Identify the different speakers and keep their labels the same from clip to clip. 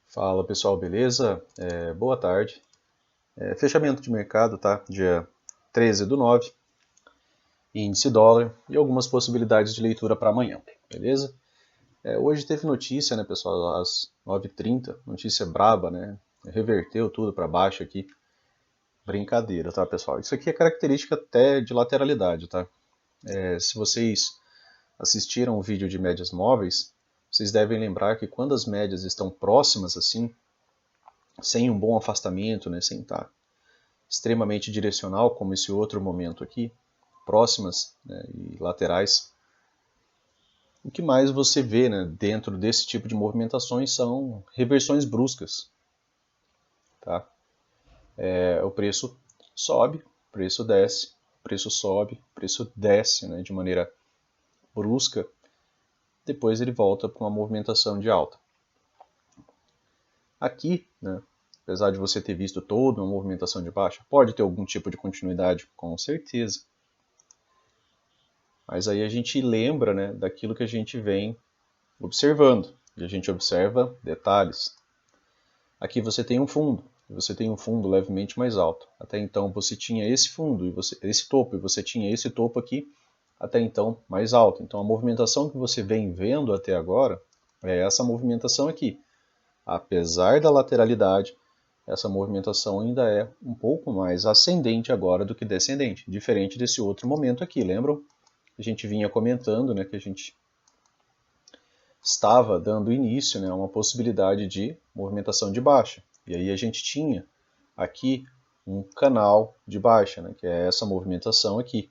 Speaker 1: Fala pessoal, beleza? Boa tarde. Fechamento de mercado, tá? Dia 13/9, índice dólar e algumas possibilidades de leitura para amanhã, beleza? Hoje teve notícia, né, pessoal, às 9h30, notícia braba, né? Reverteu tudo para baixo aqui. Brincadeira, tá, pessoal? Isso aqui é característica até de lateralidade, tá? Se vocês assistiram o vídeo de médias móveis, vocês devem lembrar que quando as médias estão próximas assim, sem um bom afastamento, né, sem estar extremamente direcional, como esse outro momento aqui, próximas, né, e laterais, o que mais você vê, né, dentro desse tipo de movimentações são reversões bruscas. Tá? O preço sobe, o preço desce, o preço sobe, o preço desce, né, de maneira brusca, depois ele volta para uma movimentação de alta. Aqui, né, apesar de você ter visto toda uma movimentação de baixa, pode ter algum tipo de continuidade, com certeza. Mas aí a gente lembra, né, daquilo que a gente vem observando. E a gente observa detalhes. Aqui você tem um fundo levemente mais alto. Até então você tinha esse fundo, esse topo, e você tinha esse topo aqui, até então mais alto. Então a movimentação que você vem vendo até agora é essa movimentação aqui. Apesar da lateralidade, essa movimentação ainda é um pouco mais ascendente agora do que descendente, diferente desse outro momento aqui, lembram? A gente vinha comentando, né, que a gente estava dando início, né, a uma possibilidade de movimentação de baixa. E aí a gente tinha aqui um canal de baixa, né, que é essa movimentação aqui.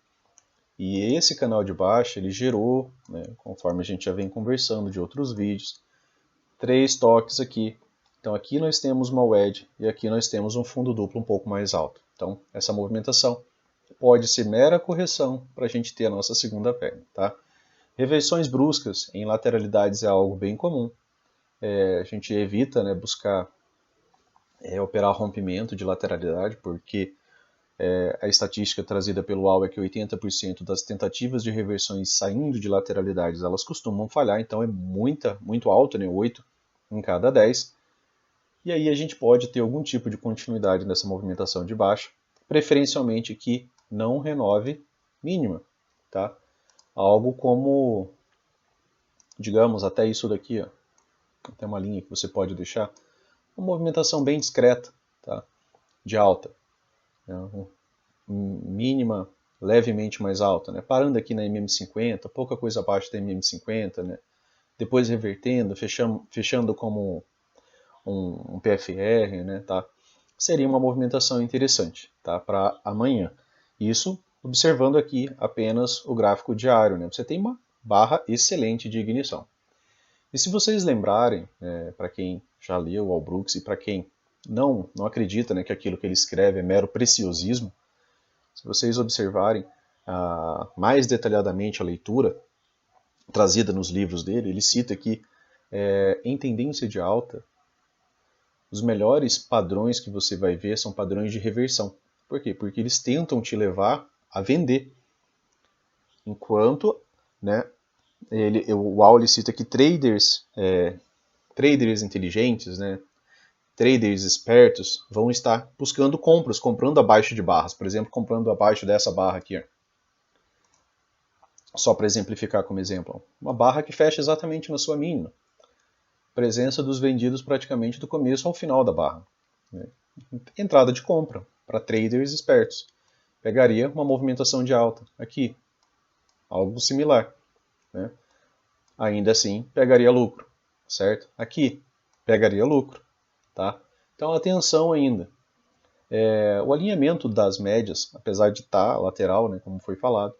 Speaker 1: E esse canal de baixa ele gerou, né, conforme a gente já vem conversando de outros vídeos, 3 toques aqui. Então aqui nós temos uma wedge e aqui nós temos um fundo duplo um pouco mais alto. Então essa movimentação pode ser mera correção para a gente ter a nossa segunda perna. Tá? Reversões bruscas em lateralidades é algo bem comum. A gente evita, né, buscar operar rompimento de lateralidade, porque a estatística trazida pelo AU é que 80% das tentativas de reversões saindo de lateralidades elas costumam falhar, então é muito alto, né, 8 em cada 10. E aí a gente pode ter algum tipo de continuidade nessa movimentação de baixa, preferencialmente que não renove mínima. Tá? Algo como, digamos, até isso daqui, ó. Tem uma linha que você pode deixar, uma movimentação bem discreta, tá? De alta, né? Mínima levemente mais alta, né? Parando aqui na MM50, pouca coisa abaixo da MM50, né? Depois revertendo, fechando como um PFR, né? Tá? Seria uma movimentação interessante, tá? Para amanhã. Isso observando aqui apenas o gráfico diário, né? Você tem uma barra excelente de ignição. E se vocês lembrarem, para quem já leu o Al Brooks e para quem não acredita, né, que aquilo que ele escreve é mero preciosismo, se vocês observarem mais detalhadamente a leitura trazida nos livros dele, ele cita que em tendência de alta, os melhores padrões que você vai ver são padrões de reversão. Por quê? Porque eles tentam te levar a vender. Enquanto, né, o Auli cita que traders inteligentes, né, traders espertos, vão estar buscando compras, comprando abaixo de barras. Por exemplo, comprando abaixo dessa barra aqui. Ó. Só para exemplificar como exemplo. Uma barra que fecha exatamente na sua mínima. Presença dos vendidos praticamente do começo ao final da barra. Né. Entrada de compra para traders espertos. Pegaria uma movimentação de alta aqui. Algo similar. Né. Ainda assim, pegaria lucro. Certo? Aqui, pegaria lucro. Tá? Então, atenção ainda. O alinhamento das médias, apesar de estar lateral, né, como foi falado,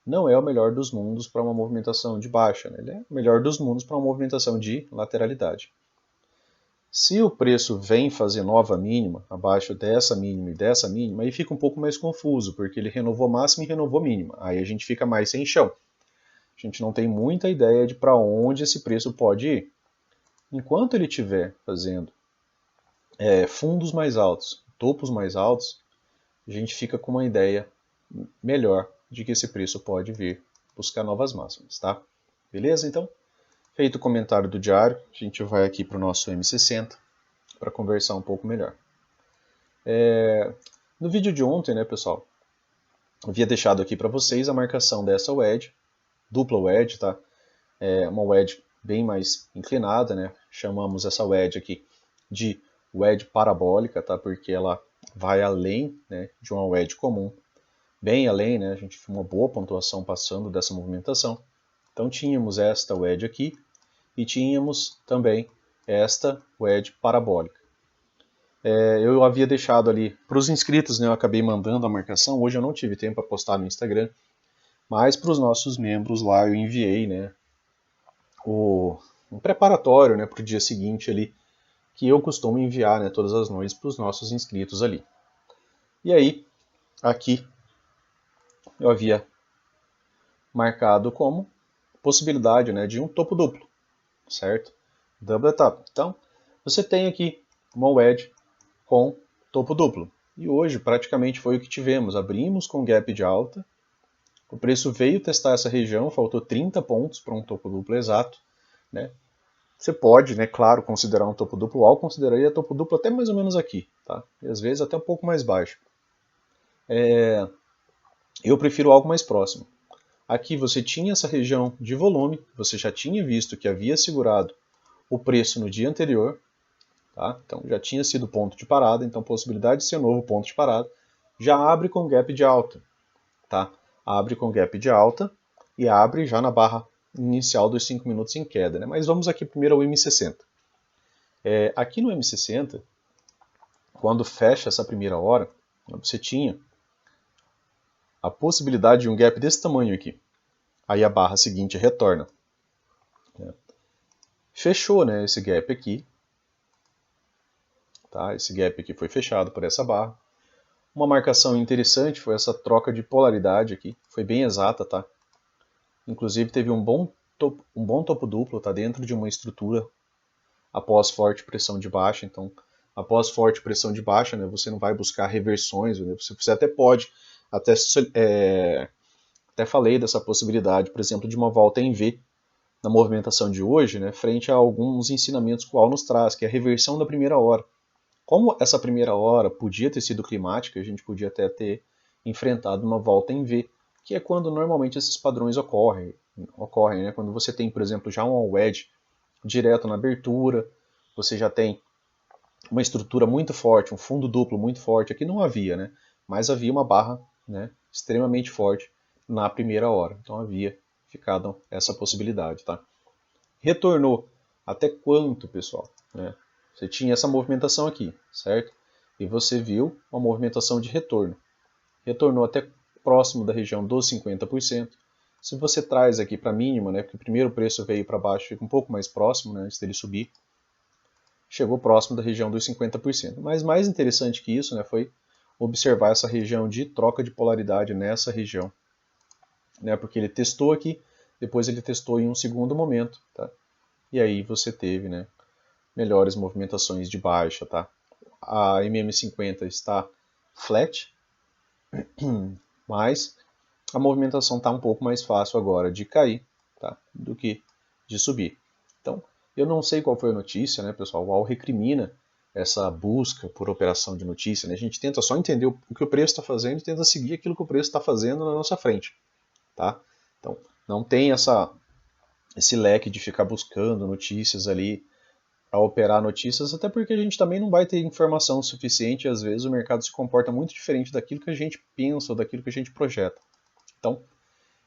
Speaker 1: não é o melhor dos mundos para uma movimentação de baixa. Né? Ele é o melhor dos mundos para uma movimentação de lateralidade. Se o preço vem fazer nova mínima, abaixo dessa mínima e dessa mínima, aí fica um pouco mais confuso, porque ele renovou máxima e renovou mínima. Aí a gente fica mais sem chão. A gente não tem muita ideia de para onde esse preço pode ir. Enquanto ele estiver fazendo fundos mais altos, topos mais altos, a gente fica com uma ideia melhor de que esse preço pode vir buscar novas máximas, tá? Beleza? Então, feito o comentário do diário, a gente vai aqui para o nosso M60. para conversar um pouco melhor. No vídeo de ontem, né, pessoal, eu havia deixado aqui para vocês a marcação dessa wedge, dupla wedge, tá? É uma wedge bem mais inclinada, né? Chamamos essa wedge aqui de wedge parabólica, tá? Porque ela vai além, né, de uma wedge comum, bem além, né? A gente tem uma boa pontuação passando dessa movimentação. Então tínhamos esta wedge aqui e tínhamos também esta wedge parabólica. Eu havia deixado ali para os inscritos, né? Eu acabei mandando a marcação. Hoje eu não tive tempo para postar no Instagram, mas para os nossos membros lá eu enviei, né, um preparatório, né, para o dia seguinte ali, que eu costumo enviar, né, todas as noites para os nossos inscritos ali. E aí, aqui eu havia marcado como possibilidade, né, de um topo duplo, certo? Double tap. Então, você tem aqui uma wedge com topo duplo. E hoje praticamente foi o que tivemos. Abrimos com gap de alta, o preço veio testar essa região, faltou 30 pontos para um topo duplo exato, né? Você pode, né, claro, considerar um topo duplo alto, consideraria topo duplo até mais ou menos aqui, tá? E às vezes até um pouco mais baixo. Eu prefiro algo mais próximo. Aqui você tinha essa região de volume, você já tinha visto que havia segurado o preço no dia anterior, tá? Então já tinha sido ponto de parada, então possibilidade de ser um novo ponto de parada, já abre com gap de alta, tá? Abre com gap de alta e abre já na barra inicial dos 5 minutos em queda, né? Mas vamos aqui primeiro ao M60. Aqui no M60, quando fecha essa primeira hora, você tinha a possibilidade de um gap desse tamanho aqui. Aí a barra seguinte retorna. Fechou, né, esse gap aqui. Tá? Esse gap aqui foi fechado por essa barra. Uma marcação interessante foi essa troca de polaridade aqui. Foi bem exata, tá? Inclusive teve um bom topo duplo, tá? Dentro de uma estrutura após forte pressão de baixa. Então, após forte pressão de baixa, né, você não vai buscar reversões. Né? Você até pode, até falei dessa possibilidade, por exemplo, de uma volta em V na movimentação de hoje, né, frente a alguns ensinamentos que o Al nos traz, que é a reversão da primeira hora. Como essa primeira hora podia ter sido climática, a gente podia até ter enfrentado uma volta em V, que é quando normalmente esses padrões ocorrem, né? Quando você tem, por exemplo, já um wedge direto na abertura, você já tem uma estrutura muito forte, um fundo duplo muito forte. Aqui não havia, né? Mas havia uma barra, né, extremamente forte na primeira hora. Então havia ficado essa possibilidade, tá? Retornou até quanto, pessoal? Né? Você tinha essa movimentação aqui, certo? E você viu uma movimentação de retorno. Retornou até próximo da região dos 50%. Se você traz aqui para a mínima, né, porque o primeiro preço veio para baixo, fica um pouco mais próximo, né, antes dele subir, chegou próximo da região dos 50%. Mas mais interessante que isso, né, foi observar essa região de troca de polaridade nessa região, né, porque ele testou aqui, depois ele testou em um segundo momento, tá? E aí você teve, né, melhores movimentações de baixa, tá? A MM50 está flat, mas a movimentação está um pouco mais fácil agora de cair, tá, do que de subir. Então, eu não sei qual foi a notícia, né, pessoal? O AL recrimina essa busca por operação de notícia, né? A gente tenta só entender o que o preço está fazendo e tenta seguir aquilo que o preço está fazendo na nossa frente, tá? Então, não tem esse leque de ficar buscando notícias ali para operar notícias, até porque a gente também não vai ter informação suficiente e às vezes o mercado se comporta muito diferente daquilo que a gente pensa ou daquilo que a gente projeta. Então,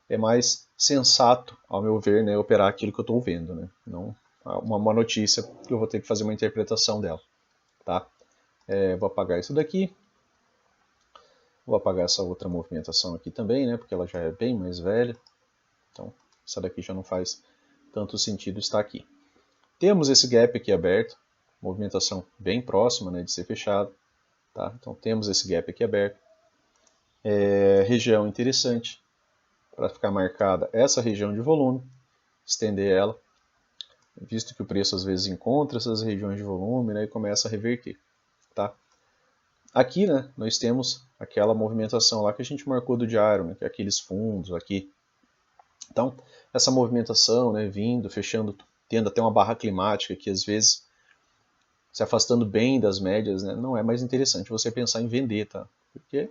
Speaker 1: é mais sensato, ao meu ver, né, operar aquilo que eu estou vendo, né? Não uma notícia que eu vou ter que fazer uma interpretação dela, tá? Vou apagar isso daqui. Vou apagar essa outra movimentação aqui também, né, porque ela já é bem mais velha. Então, essa daqui já não faz tanto sentido estar aqui. Temos esse gap aqui aberto, movimentação bem próxima, né, de ser fechado. Tá? Então temos esse gap aqui aberto. Região interessante para ficar marcada essa região de volume, estender ela, visto que o preço às vezes encontra essas regiões de volume, né, e começa a reverter. Tá? Aqui, né, nós temos aquela movimentação lá que a gente marcou do diário, né, que é aqueles fundos aqui. Então, essa movimentação, né, vindo, fechando, tendo até uma barra climática que às vezes se afastando bem das médias, né, não é mais interessante você pensar em vender, tá? Porque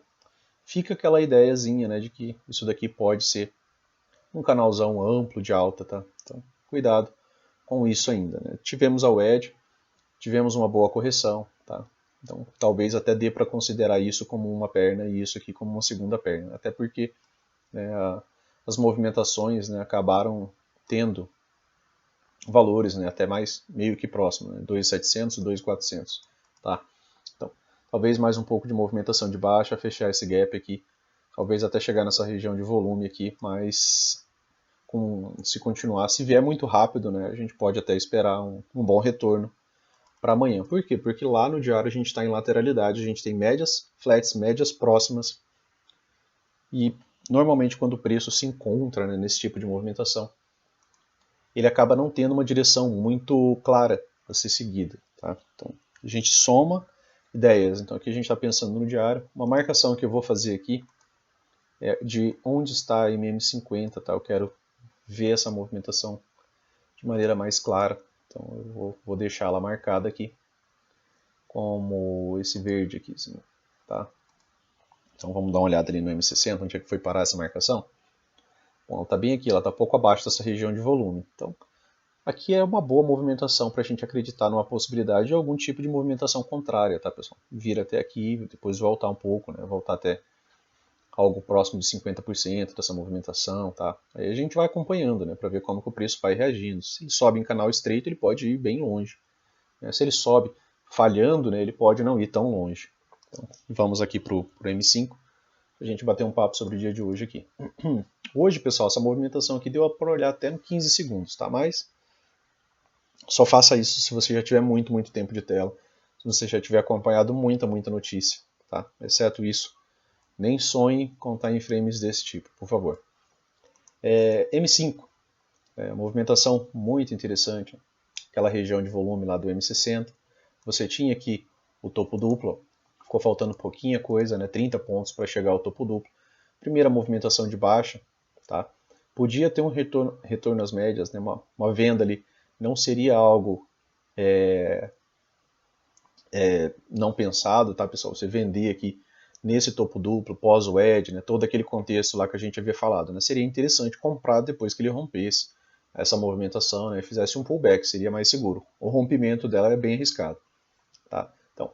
Speaker 1: fica aquela ideiazinha, né, de que isso daqui pode ser um canalzão amplo de alta, tá? Então, cuidado com isso ainda, né? Tivemos a WED, tivemos uma boa correção, tá? Então, talvez até dê para considerar isso como uma perna e isso aqui como uma segunda perna, até porque, né, as movimentações, né, acabaram tendo valores, né, até mais meio que próximo, né, 2.700, 2.400, tá? Então, talvez mais um pouco de movimentação de baixa, fechar esse gap aqui, talvez até chegar nessa região de volume aqui, mas se continuar, se vier muito rápido, né, a gente pode até esperar um bom retorno para amanhã. Por quê? Porque lá no diário a gente está em lateralidade, a gente tem médias flats, médias próximas, e normalmente quando o preço se encontra, né, nesse tipo de movimentação, ele acaba não tendo uma direção muito clara a ser seguida. Tá? Então, a gente soma ideias. Então, aqui a gente está pensando no diário. Uma marcação que eu vou fazer aqui é de onde está a MM50. Tá? Eu quero ver essa movimentação de maneira mais clara. Então, eu vou deixar ela marcada aqui, como esse verde aqui. Assim, tá? Então, vamos dar uma olhada ali no M60, onde é que foi parar essa marcação. Bom, ela está bem aqui, ela está pouco abaixo dessa região de volume. Então, aqui é uma boa movimentação para a gente acreditar numa possibilidade de algum tipo de movimentação contrária, tá, pessoal? Vir até aqui, depois voltar um pouco, né? Voltar até algo próximo de 50% dessa movimentação, tá? Aí a gente vai acompanhando, né, para ver como que o preço vai reagindo. Se ele sobe em canal estreito, ele pode ir bem longe. Né? Se ele sobe falhando, né, ele pode não ir tão longe. Então, vamos aqui para o M5, para a gente bater um papo sobre o dia de hoje aqui. Hoje, pessoal, essa movimentação aqui deu para olhar até no 15 segundos, tá? Mas só faça isso se você já tiver muito tempo de tela, se você já tiver acompanhado muita notícia, tá? Exceto isso, nem sonhe com time frames desse tipo, por favor. M5, movimentação muito interessante, aquela região de volume lá do M60. Você tinha aqui o topo duplo, ficou faltando pouquinha coisa, né? 30 pontos para chegar ao topo duplo. Primeira movimentação de baixa, tá? Podia ter um retorno às médias, né? Uma venda ali. Não seria algo não pensado, tá, pessoal? Você vender aqui nesse topo duplo, pós o edge, né? Todo aquele contexto lá que a gente havia falado, né? Seria interessante comprar depois que ele rompesse essa movimentação, né? E fizesse um pullback, seria mais seguro. O rompimento dela é bem arriscado, tá? Então,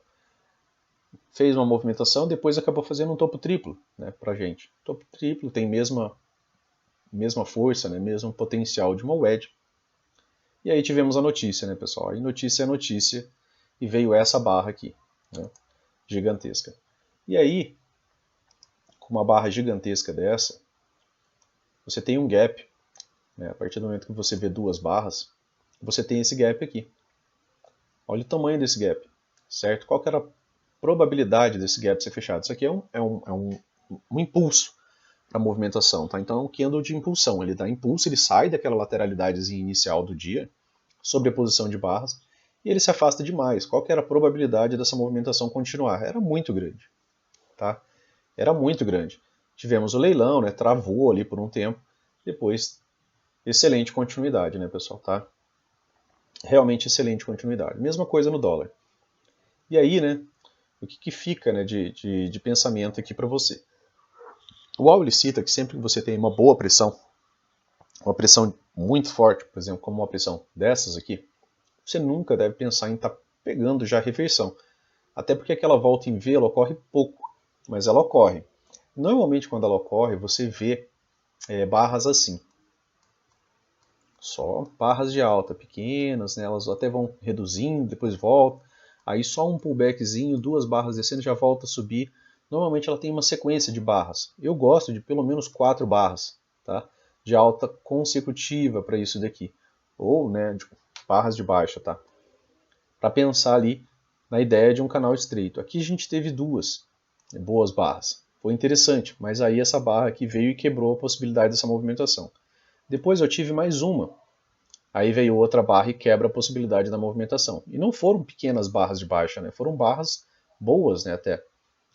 Speaker 1: fez uma movimentação, depois acabou fazendo um topo triplo, né, pra gente. Topo triplo tem mesma força, né, mesmo potencial de uma wedge. E aí tivemos a notícia, né, pessoal? E notícia é notícia, e veio essa barra aqui, né, gigantesca. E aí, com uma barra gigantesca dessa, você tem um gap, né, a partir do momento que você vê duas barras, você tem esse gap aqui. Olha o tamanho desse gap, certo? Qual que era a probabilidade desse gap ser fechado? Isso aqui é um impulso para a movimentação, tá? Então é um candle de impulsão, ele dá impulso, ele sai daquela lateralidadezinha inicial do dia, sobre a posição de barras, e ele se afasta demais. Qual que era a probabilidade dessa movimentação continuar? Era muito grande, tá? Era muito grande. Tivemos o leilão, né? Travou ali por um tempo, depois excelente continuidade, né, pessoal, tá? Realmente excelente continuidade. Mesma coisa no dólar. E aí, né, o que fica, né, de pensamento aqui para você? O Wallace cita que sempre que você tem uma boa pressão, uma pressão muito forte, por exemplo, como uma pressão dessas aqui, você nunca deve pensar em estar pegando já a reversão. Até porque aquela volta em V ela ocorre pouco, mas ela ocorre. Normalmente quando ela ocorre, você vê barras assim. Só barras de alta, pequenas, né? Elas até vão reduzindo, depois voltam. Aí só um pullbackzinho, duas barras descendo, já volta a subir. Normalmente ela tem uma sequência de barras. Eu gosto de pelo menos 4 barras, tá? De alta consecutiva para isso daqui. Ou, né, de barras de baixa, tá? Para pensar ali na ideia de um canal estreito. Aqui a gente teve duas boas barras. Foi interessante, mas aí essa barra aqui veio e quebrou a possibilidade dessa movimentação. Depois eu tive mais uma. Aí veio outra barra e quebra a possibilidade da movimentação. E não foram pequenas barras de baixa, né? Foram barras boas, né, até.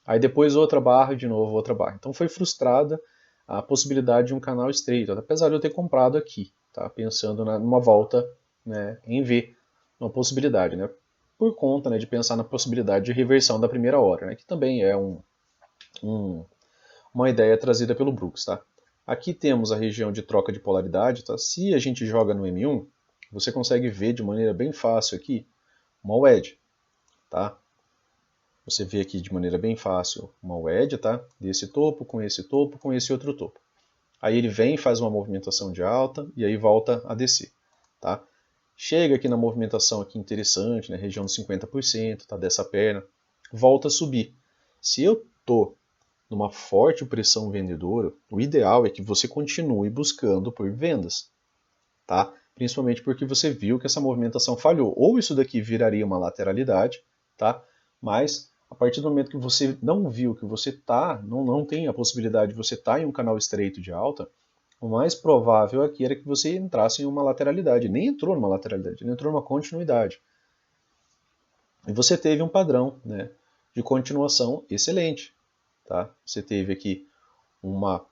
Speaker 1: Aí depois outra barra e de novo outra barra. Então foi frustrada a possibilidade de um canal estreito, apesar de eu ter comprado aqui, tá? Pensando numa volta, né, em V, uma possibilidade, né? por conta, né, de pensar na possibilidade de reversão da primeira hora, né, que também é uma ideia trazida pelo Brooks. Tá? Aqui temos a região de troca de polaridade. Tá? Se a gente joga no M1, você consegue ver de maneira bem fácil aqui uma wedge. Tá? Você vê aqui de maneira bem fácil uma wedge, tá? Desse topo, com esse outro topo. Aí ele vem, faz uma movimentação de alta e aí volta a descer. Tá? Chega aqui na movimentação aqui interessante, na região dos 50%, tá? Dessa perna, volta a subir. Se eu estou numa forte pressão vendedora, o ideal é que você continue buscando por vendas. Tá? Principalmente porque você viu que essa movimentação falhou. Ou isso daqui viraria uma lateralidade, tá? Mas a partir do momento que você não viu que você não tem a possibilidade de você estar em um canal estreito de alta, o mais provável aqui era que você entrasse em uma lateralidade. Nem entrou numa lateralidade, ele entrou numa continuidade. E você teve um padrão, né, de continuação excelente. Tá? Você teve aqui uma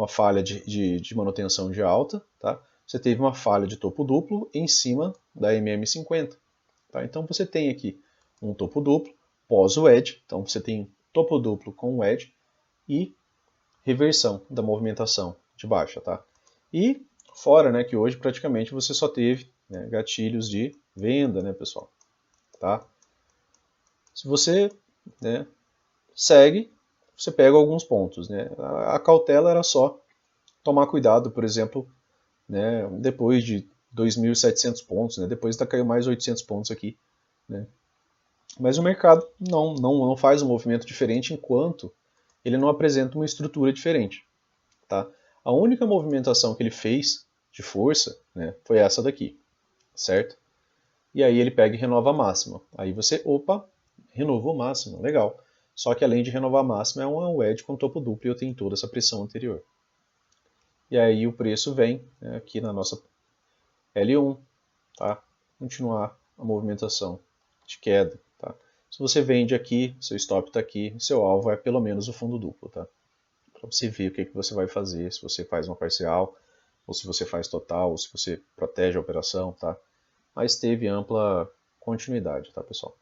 Speaker 1: falha de manutenção de alta, tá? Você teve uma falha de topo duplo em cima da MM50. Tá? Então você tem aqui um topo duplo pós-wedge, então você tem topo duplo com wedge e reversão da movimentação de baixa. Tá? E fora, né, que hoje praticamente você só teve, né, gatilhos de venda, né, pessoal? Tá? Se você, né, segue, você pega alguns pontos. Né? A cautela era só tomar cuidado, por exemplo, né, depois de 2.700 pontos, né, depois caiu mais 800 pontos aqui. Né? Mas o mercado não faz um movimento diferente enquanto ele não apresenta uma estrutura diferente. Tá? A única movimentação que ele fez de força, né, foi essa daqui, certo? E aí ele pega e renova a máxima. Aí você, opa, renovou máxima, legal. Só que além de renovar a máxima, é uma wedge com topo duplo e eu tenho toda essa pressão anterior. E aí o preço vem, né, aqui na nossa L1, tá? Continuar a movimentação de queda. Tá? Se você vende aqui, seu stop está aqui, seu alvo é pelo menos o fundo duplo. Tá? Para você ver o que você vai fazer, se você faz uma parcial, ou se você faz total, ou se você protege a operação. Tá? Mas teve ampla continuidade, tá, pessoal?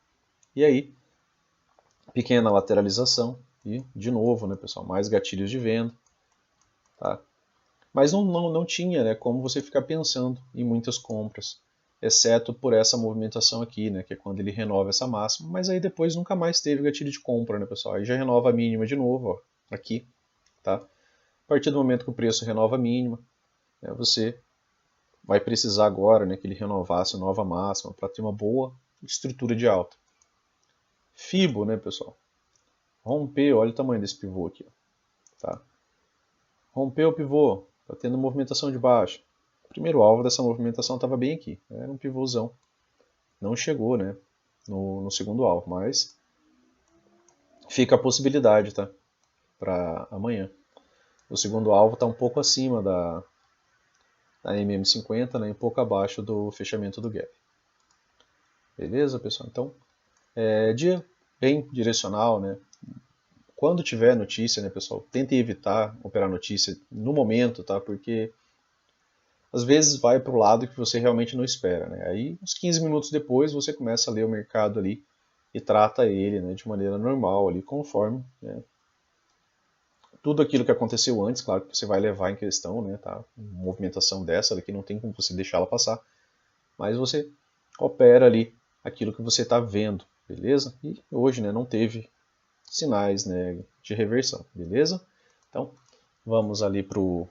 Speaker 1: E aí, pequena lateralização e, de novo, né, pessoal, mais gatilhos de venda. Tá? Mas não tinha, né, como você ficar pensando em muitas compras, exceto por essa movimentação aqui, né, que é quando ele renova essa máxima, mas aí depois nunca mais teve gatilho de compra, né, pessoal? Aí já renova a mínima de novo, ó, aqui, tá? A partir do momento que o preço renova a mínima, né, você vai precisar agora, né, que ele renovasse a nova máxima para ter uma boa estrutura de alta. Fibo, né, pessoal? Rompeu, olha o tamanho desse pivô aqui, ó, tá? Rompeu o pivô, está tendo movimentação de baixa. O primeiro alvo dessa movimentação estava bem aqui, era um pivôzão. Não chegou, né, no segundo alvo, mas fica a possibilidade, tá, para amanhã. O segundo alvo está um pouco acima da MM50, né, um pouco abaixo do fechamento do gap. Beleza, pessoal? Então, dia bem direcional, né? Quando tiver notícia, né, pessoal, tentem evitar operar notícia no momento, tá? Porque às vezes vai para o lado que você realmente não espera, né? Aí, uns 15 minutos depois, você começa a ler o mercado ali e trata ele, né, de maneira normal, ali, conforme, né, tudo aquilo que aconteceu antes, claro que você vai levar em questão, né, tá? Uma movimentação dessa daqui não tem como você deixar ela passar, mas você opera ali aquilo que você está vendo, beleza? E hoje, né, não teve sinais, né, de reversão, beleza? Então, vamos ali pro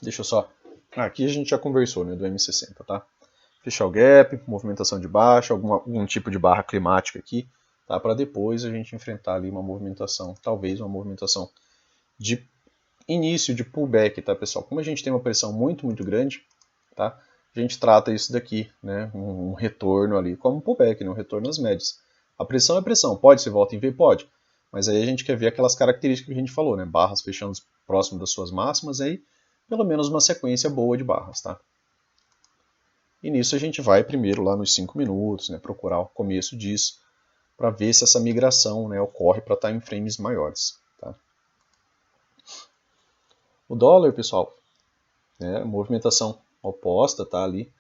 Speaker 1: deixa eu só. Aqui a gente já conversou, né, do M60, tá? Fechar o gap, movimentação de baixa, algum tipo de barra climática aqui, tá? Para depois a gente enfrentar ali uma movimentação, talvez uma movimentação de início de pullback, tá, pessoal? Como a gente tem uma pressão muito grande, tá? A gente trata isso daqui, né, um retorno ali como um pullback, né, um retorno às médias. A pressão é pressão, pode ser volta em V? Pode. Mas aí a gente quer ver aquelas características que a gente falou, né? Barras fechando próximo das suas máximas, aí pelo menos uma sequência boa de barras, tá? E nisso a gente vai primeiro lá nos 5 minutos, né, procurar o começo disso, para ver se essa migração, né, ocorre para time frames maiores. Tá? O dólar, pessoal, né, movimentação oposta, tá ali.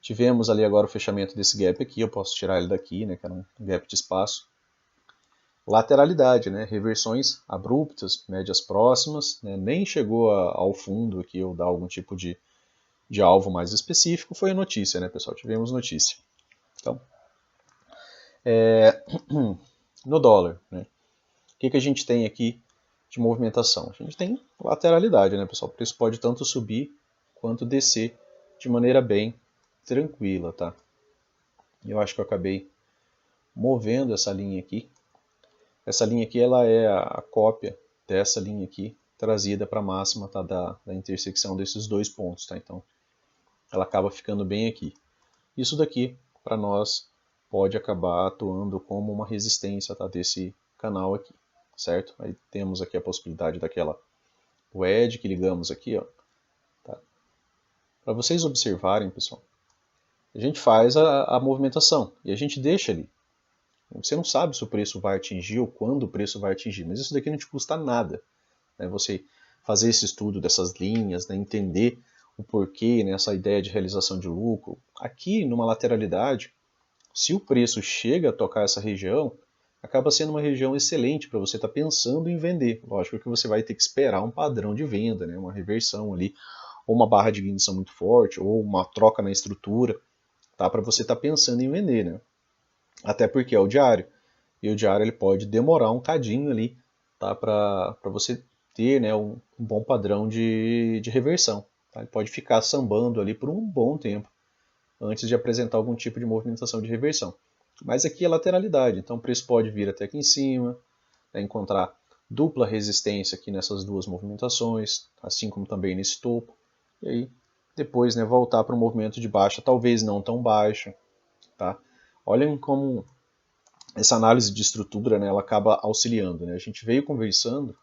Speaker 1: Tivemos ali agora o fechamento desse gap aqui, eu posso tirar ele daqui, né, que era um gap de espaço. Lateralidade, né, reversões abruptas, médias próximas, né, nem chegou ao fundo aqui ou dar algum tipo de alvo mais específico, foi a notícia, né, pessoal? Tivemos notícia. Então, no dólar, né, o que a gente tem aqui de movimentação? A gente tem lateralidade, né, pessoal? O preço pode tanto subir quanto descer de maneira bem tranquila, tá? Eu acho que eu acabei movendo essa linha aqui. Essa linha aqui ela é a cópia dessa linha aqui, trazida para a máxima, tá, da intersecção desses dois pontos, tá? Então, ela acaba ficando bem aqui. Isso daqui, para nós, pode acabar atuando como uma resistência, tá, desse canal aqui, certo? Aí temos aqui a possibilidade daquela wedge que ligamos aqui, ó. Tá? Para vocês observarem, pessoal, a gente faz a movimentação e a gente deixa ali. Você não sabe se o preço vai atingir ou quando o preço vai atingir, mas isso daqui não te custa nada, né? Você fazer esse estudo dessas linhas, né? Entender o porquê, né? Essa ideia de realização de lucro. Aqui, numa lateralidade, se o preço chega a tocar essa região, acaba sendo uma região excelente para você estar pensando em vender. Lógico que você vai ter que esperar um padrão de venda, né? Uma reversão ali, ou uma barra de ignição muito forte, ou uma troca na estrutura, tá? Para você estar pensando em vender, né? Até porque é o diário. E o diário ele pode demorar um cadinho ali, tá? Para você ter, né, um bom padrão de reversão. Tá? Ele pode ficar sambando ali por um bom tempo antes de apresentar algum tipo de movimentação de reversão. Mas aqui é lateralidade, então o preço pode vir até aqui em cima, né, encontrar dupla resistência aqui nessas duas movimentações, assim como também nesse topo. E aí depois, né, voltar para um movimento de baixa, talvez não tão baixo. Tá? Olhem como essa análise de estrutura, né, ela acaba auxiliando. Né? A gente veio conversando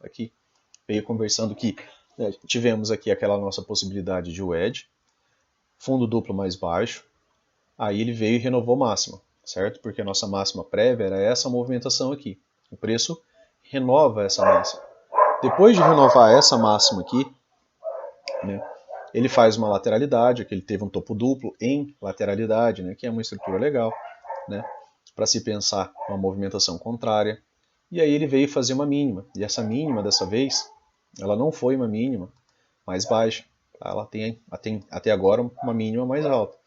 Speaker 1: que, né, tivemos aqui aquela nossa possibilidade de wedge, fundo duplo mais baixo, aí ele veio e renovou máxima, certo? Porque a nossa máxima prévia era essa movimentação aqui. O preço renova essa máxima. Depois de renovar essa máxima aqui, né, ele faz uma lateralidade, aqui ele teve um topo duplo em lateralidade, né, que é uma estrutura legal, né, para se pensar uma movimentação contrária. E aí ele veio fazer uma mínima. E essa mínima, dessa vez, ela não foi uma mínima mais baixa. Ela tem até agora uma mínima mais alta.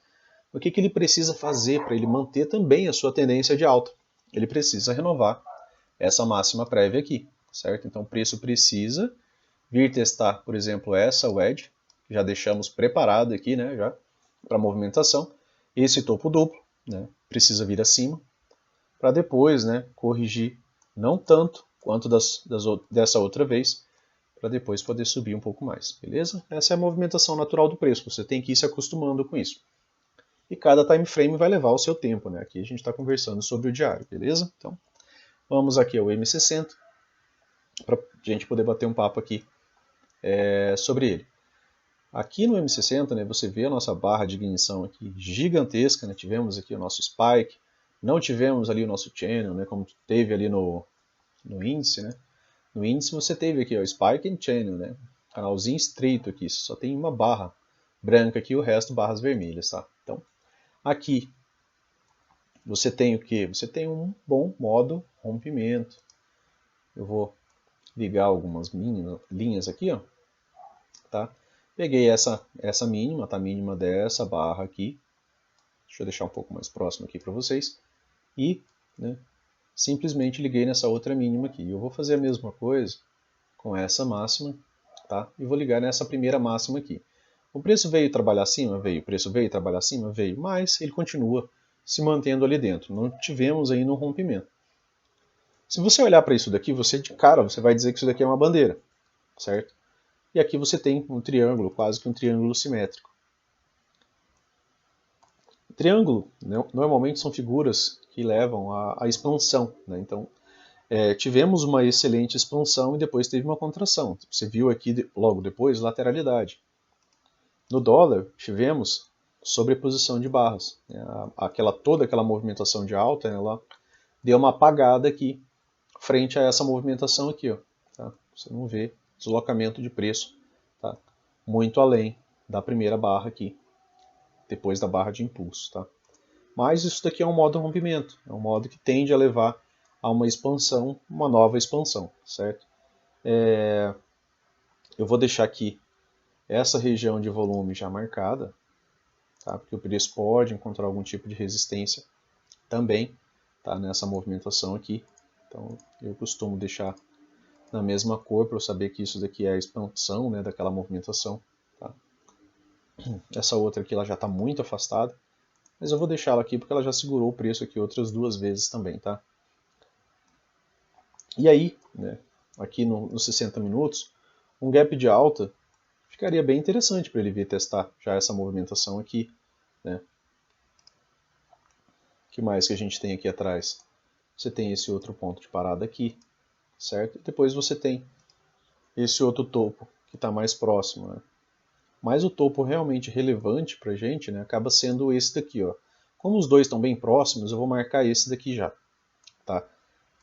Speaker 1: O que ele precisa fazer para ele manter também a sua tendência de alta? Ele precisa renovar essa máxima prévia aqui, certo? Então o preço precisa vir testar, por exemplo, essa wedge, que já deixamos preparado aqui, né, já para movimentação. Esse topo duplo, né, precisa vir acima, para depois, né, corrigir não tanto quanto dessa outra vez, para depois poder subir um pouco mais, beleza? Essa é a movimentação natural do preço, você tem que ir se acostumando com isso. E cada time frame vai levar o seu tempo, né? Aqui a gente está conversando sobre o diário, beleza? Então, vamos aqui ao M60, para a gente poder bater um papo aqui sobre ele. Aqui no M60, né, você vê a nossa barra de ignição aqui gigantesca, né? Tivemos aqui o nosso spike, não tivemos ali o nosso channel, né, como teve ali no índice, né? No índice você teve aqui o spike and channel, né? Canalzinho estreito aqui, só tem uma barra branca aqui, o resto barras vermelhas, tá? Então, aqui você tem o que? Você tem um bom modo rompimento. Eu vou ligar algumas linhas aqui, ó, tá? Peguei essa mínima, tá? Mínima dessa barra aqui. Deixa eu deixar um pouco mais próximo aqui para vocês. E, né, simplesmente liguei nessa outra mínima aqui. Eu vou fazer a mesma coisa com essa máxima, tá? E vou ligar nessa primeira máxima aqui. O preço veio trabalhar acima? Veio. O preço veio trabalhar acima? Veio. Mas ele continua se mantendo ali dentro. Não tivemos ainda um rompimento. Se você olhar para isso daqui, você de cara você vai dizer que isso daqui é uma bandeira, certo? E aqui você tem um triângulo, quase que um triângulo simétrico. Triângulo, normalmente são figuras que levam à expansão, né? Então, tivemos uma excelente expansão e depois teve uma contração. Você viu aqui logo depois lateralidade. No dólar, tivemos sobreposição de barras. Toda aquela movimentação de alta, ela deu uma apagada aqui, frente a essa movimentação aqui. Ó, tá? Você não vê deslocamento de preço, tá? Muito além da primeira barra aqui. depois da barra de impulso, tá? Mas isso daqui é um modo rompimento, é um modo que tende a levar a uma expansão, uma nova expansão, certo? Eu vou deixar aqui essa região de volume já marcada, tá? Porque o preço pode encontrar algum tipo de resistência também, tá? Nessa movimentação aqui. Então eu costumo deixar na mesma cor para eu saber que isso daqui é a expansão, né, daquela movimentação. Tá? Essa outra aqui ela já está muito afastada, mas eu vou deixar ela aqui porque ela já segurou o preço aqui outras 2 vezes também. Tá? E aí, né, aqui nos 60 minutos, um gap de alta ficaria bem interessante para ele vir testar já essa movimentação aqui. Né? O que mais que a gente tem aqui atrás? Você tem esse outro ponto de parada aqui, certo? E depois você tem esse outro topo que está mais próximo. Né? Mas o topo realmente relevante para a gente, né, acaba sendo esse daqui. Ó. Como os dois estão bem próximos, eu vou marcar esse daqui já. Tá?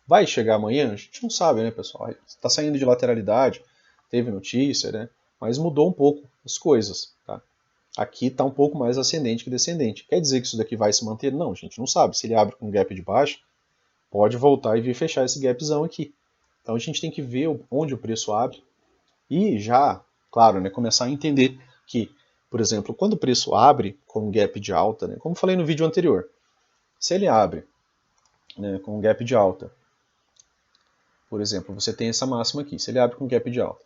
Speaker 1: Vai chegar amanhã? A gente não sabe, né, pessoal? Está saindo de lateralidade, teve notícia, né? Mas mudou um pouco as coisas. Tá? Aqui está um pouco mais ascendente que descendente. Quer dizer que isso daqui vai se manter? Não, a gente não sabe. Se ele abre com um gap de baixo, pode voltar e vir fechar esse gapzão aqui. Então a gente tem que ver onde o preço abre e já, claro, né, começar a entender que, por exemplo, quando o preço abre com um gap de alta, né, como falei no vídeo anterior, se ele abre, né, com um gap de alta, por exemplo, você tem essa máxima aqui, se ele abre com um gap de alta,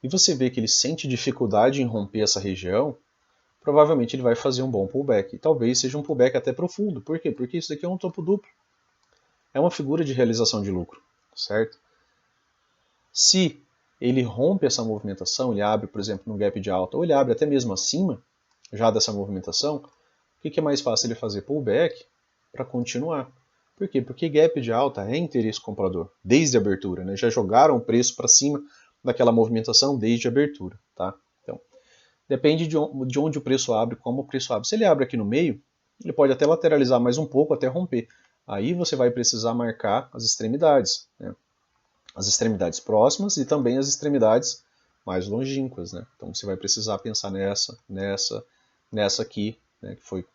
Speaker 1: e você vê que ele sente dificuldade em romper essa região, provavelmente ele vai fazer um bom pullback. E talvez seja um pullback até profundo. Por quê? Porque isso daqui é um topo duplo. É uma figura de realização de lucro, certo? Se ele rompe essa movimentação, ele abre, por exemplo, no gap de alta, ou ele abre até mesmo acima já dessa movimentação, o que é mais fácil ele fazer? Pullback para continuar. Por quê? Porque gap de alta é interesse comprador, desde a abertura. Né? Já jogaram o preço para cima daquela movimentação desde a abertura. Tá? Então, depende de onde o preço abre, como o preço abre. Se ele abre aqui no meio, ele pode até lateralizar mais um pouco até romper. Aí você vai precisar marcar as extremidades. Né? As extremidades próximas e também as extremidades mais longínquas. Né? Então você vai precisar pensar nessa aqui, né, que foi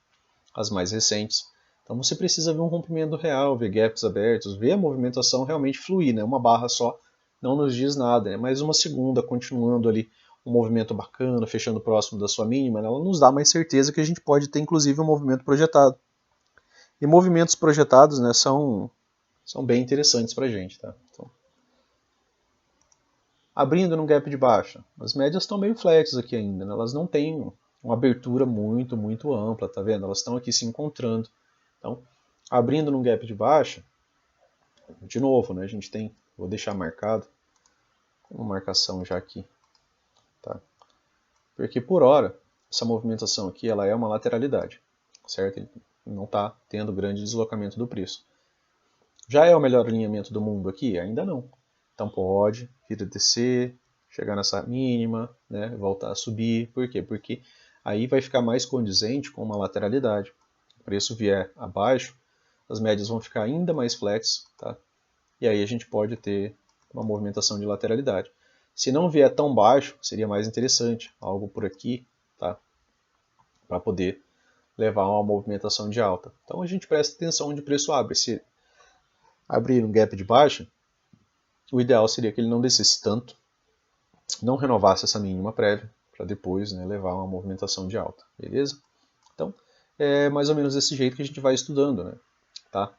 Speaker 1: as mais recentes. Então você precisa ver um rompimento real, ver gaps abertos, ver a movimentação realmente fluir. Né? Uma barra só não nos diz nada, né? Mas uma segunda continuando ali um movimento bacana, fechando próximo da sua mínima, ela nos dá mais certeza que a gente pode ter inclusive um movimento projetado. E movimentos projetados, né, são bem interessantes para a gente. Tá? Então, abrindo no gap de baixa. As médias estão meio flats aqui ainda, né? Elas não têm uma abertura muito ampla, tá vendo? Elas estão aqui se encontrando. Então, abrindo no gap de baixa, de novo, né? A gente tem, vou deixar marcado, uma marcação já aqui, tá? Porque por hora, essa movimentação aqui, ela é uma lateralidade, certo? Ele não está tendo grande deslocamento do preço. Já é o melhor alinhamento do mundo aqui? Ainda não. Então pode vir a descer, chegar nessa mínima, né, voltar a subir. Por quê? Porque aí vai ficar mais condizente com uma lateralidade. O preço vier abaixo, as médias vão ficar ainda mais flats, tá? E aí a gente pode ter uma movimentação de lateralidade. Se não vier tão baixo, seria mais interessante, algo por aqui, tá? Para poder levar a uma movimentação de alta. Então a gente presta atenção onde o preço abre. Se abrir um gap de baixa, o ideal seria que ele não descesse tanto, não renovasse essa mínima prévia, para depois, né, levar a uma movimentação de alta, beleza? Então, é mais ou menos desse jeito que a gente vai estudando, né? Tá?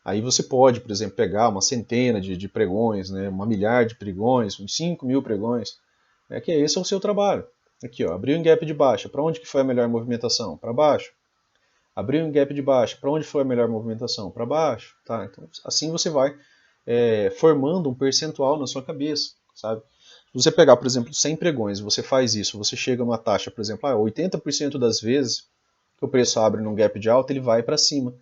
Speaker 1: Aí você pode, por exemplo, pegar uma centena de pregões, né, uma milhar de pregões, uns 5.000 pregões, né, que esse é o seu trabalho. Aqui, ó, abriu um gap de baixa, para onde que foi a melhor movimentação? Para baixo. Abriu um gap de baixa, para onde foi a melhor movimentação? Para baixo. Tá? Então, assim você vai formando um percentual na sua cabeça, sabe? Se você pegar, por exemplo, 100 pregões, você faz isso, você chega a uma taxa, por exemplo, 80% das vezes que o preço abre num gap de alta, ele vai para cima.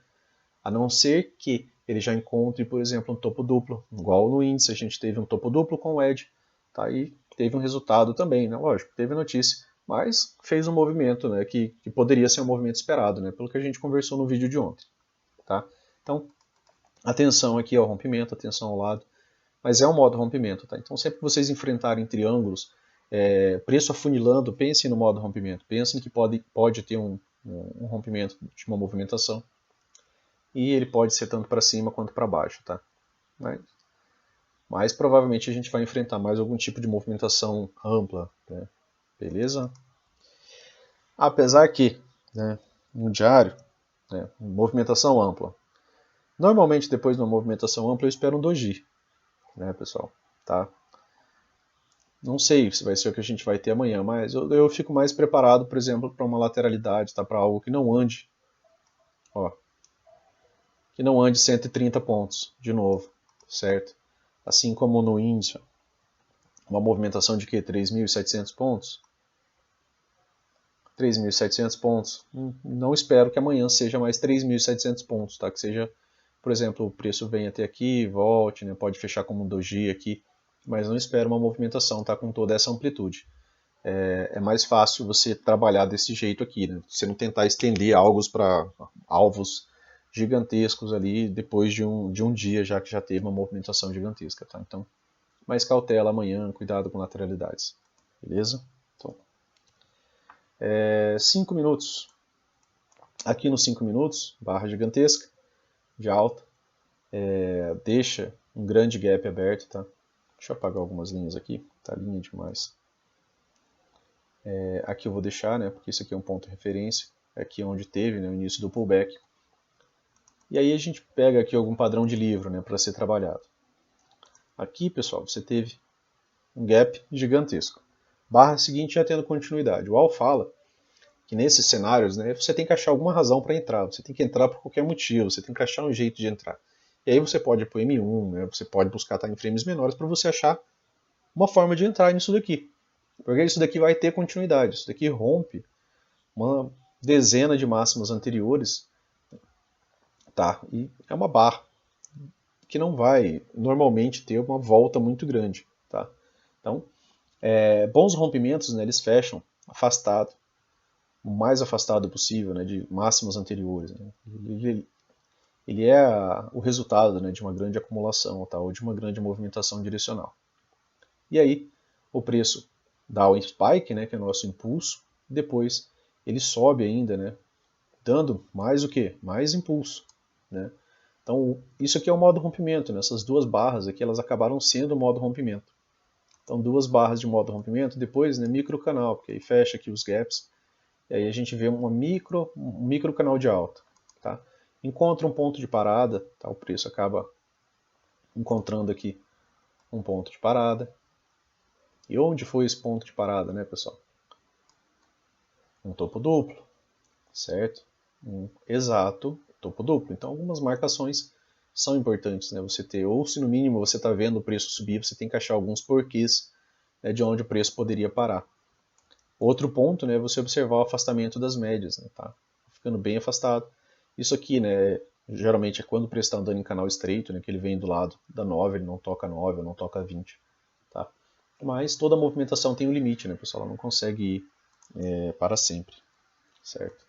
Speaker 1: A não ser que ele já encontre, por exemplo, um topo duplo, igual no índice, a gente teve um topo duplo com o ED, tá? E teve um resultado também, né? Lógico, teve notícia, mas fez um movimento, né, que poderia ser um movimento esperado, né, pelo que a gente conversou no vídeo de ontem. Tá? Então, atenção aqui ao rompimento, atenção ao lado, mas é um modo rompimento. Tá? Então, sempre que vocês enfrentarem triângulos, preço afunilando, pensem no modo rompimento, pensem que pode ter um um rompimento de uma movimentação. E ele pode ser tanto para cima quanto para baixo, tá? Mas provavelmente a gente vai enfrentar mais algum tipo de movimentação ampla, né? Beleza? Apesar que, né, no diário, né, movimentação ampla. Normalmente depois de uma movimentação ampla eu espero um doji, né, pessoal? Tá? Não sei se vai ser o que a gente vai ter amanhã, mas eu fico mais preparado, por exemplo, para uma lateralidade, tá? Para algo que não ande, ó, que não ande 130 pontos, de novo, certo? Assim como no índice, uma movimentação de que 3.700 pontos, 3.700 pontos. Não espero que amanhã seja mais 3.700 pontos, tá? Que seja, por exemplo, o preço venha até aqui, volte, né? Pode fechar como um doji aqui, mas não espero uma movimentação, tá? Com toda essa amplitude. É mais fácil você trabalhar desse jeito aqui, né? Você não tentar estender alvos para alvos gigantescos ali depois de um dia, já que já teve uma movimentação gigantesca, tá? Então, mais cautela amanhã, cuidado com lateralidades, beleza? Então, 5 minutos. Aqui nos 5 minutos, barra gigantesca, de alta, deixa um grande gap aberto, tá? Deixa eu apagar algumas linhas aqui, tá linha demais. Aqui eu vou deixar, né, porque isso aqui é um ponto de referência, aqui é onde teve, né, o início do pullback. E aí a gente pega aqui algum padrão de livro, né, para ser trabalhado. Aqui, pessoal, você teve um gap gigantesco. Barra seguinte já tendo continuidade. O Al fala que nesses cenários, né, você tem que achar alguma razão para entrar, você tem que entrar por qualquer motivo, você tem que achar um jeito de entrar. E aí você pode ir para o M1, né, você pode buscar time frames menores para você achar uma forma de entrar nisso daqui. Porque isso daqui vai ter continuidade, isso daqui rompe uma dezena de máximas anteriores, tá? E é uma barra que não vai normalmente ter uma volta muito grande, tá? Então, bons rompimentos, né, eles fecham afastado, o mais afastado possível, né, de máximas anteriores. Né? Ele é o resultado, né, de uma grande acumulação, tá? Ou de uma grande movimentação direcional. E aí, o preço dá o spike, né, que é o nosso impulso, depois ele sobe ainda, né, dando mais o que? Mais impulso. Né? Então, isso aqui é o modo rompimento. Né? Essas duas barras aqui, elas acabaram sendo o modo rompimento. Então, duas barras de modo rompimento, depois né, micro canal, porque aí fecha aqui os gaps, e aí a gente vê um micro canal de alta. Tá? Encontra um ponto de parada, tá? O preço acaba encontrando aqui um ponto de parada. E onde foi esse ponto de parada, né, pessoal? Um topo duplo, certo? Um exato topo duplo. Então, algumas marcações são importantes, né? Você ter, ou se no mínimo você está vendo o preço subir, você tem que achar alguns porquês, né, de onde o preço poderia parar. Outro ponto, né, é você observar o afastamento das médias, né, tá? Ficando bem afastado. Isso aqui, né, geralmente é quando o preço está andando em canal estreito, né, que ele vem do lado da 9, ele não toca 9, ou não toca 20, tá? Mas toda movimentação tem um limite, né, pessoal? Ela não consegue ir para sempre, certo?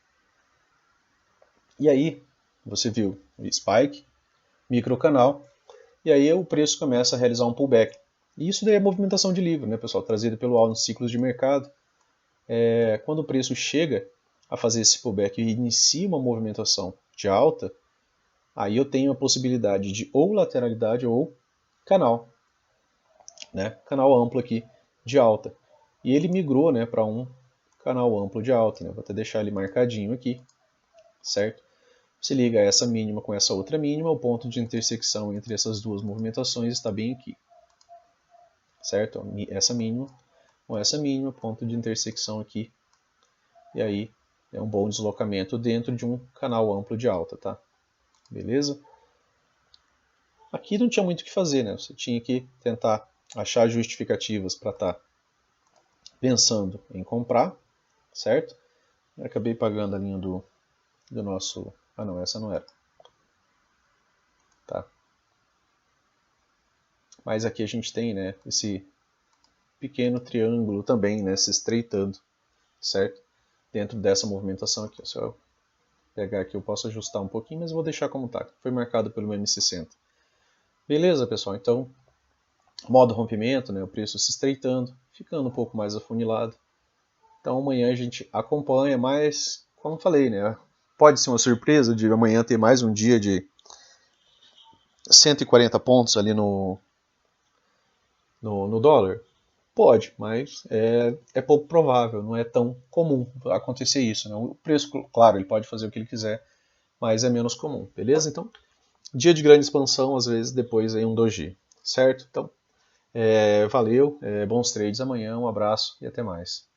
Speaker 1: E aí, você viu o spike, microcanal, e aí o preço começa a realizar um pullback. E isso daí é movimentação de livro, né, pessoal? Trazida pelo Al nos ciclos de mercado. Quando o preço chega a fazer esse pullback e inicia uma movimentação de alta, aí eu tenho a possibilidade de ou lateralidade ou canal, né? Canal amplo aqui de alta. E ele migrou, né, para um canal amplo de alta, né? Vou até deixar ele marcadinho aqui, certo? Se liga essa mínima com essa outra mínima, o ponto de intersecção entre essas duas movimentações está bem aqui, certo? Essa mínima com essa mínima, ponto de intersecção aqui, e aí é um bom deslocamento dentro de um canal amplo de alta, tá? Beleza? Aqui não tinha muito o que fazer, né? Você tinha que tentar achar justificativas para estar pensando em comprar, certo? Eu acabei pagando a linha do nosso... Ah não, essa não era. Tá. Mas aqui a gente tem, né, esse pequeno triângulo também, né, se estreitando, certo? Dentro dessa movimentação aqui. Se eu pegar aqui eu posso ajustar um pouquinho, mas vou deixar como está. Foi marcado pelo M60. Beleza, pessoal? Então, modo rompimento, né, o preço se estreitando, ficando um pouco mais afunilado. Então amanhã a gente acompanha mais como eu falei, né? Pode ser uma surpresa de amanhã ter mais um dia de 140 pontos ali no dólar. Pode, mas é pouco provável, não é tão comum acontecer isso. Né? O preço, claro, ele pode fazer o que ele quiser, mas é menos comum, beleza? Então, dia de grande expansão, às vezes depois aí um doji, certo? Então, valeu, bons trades amanhã, um abraço e até mais.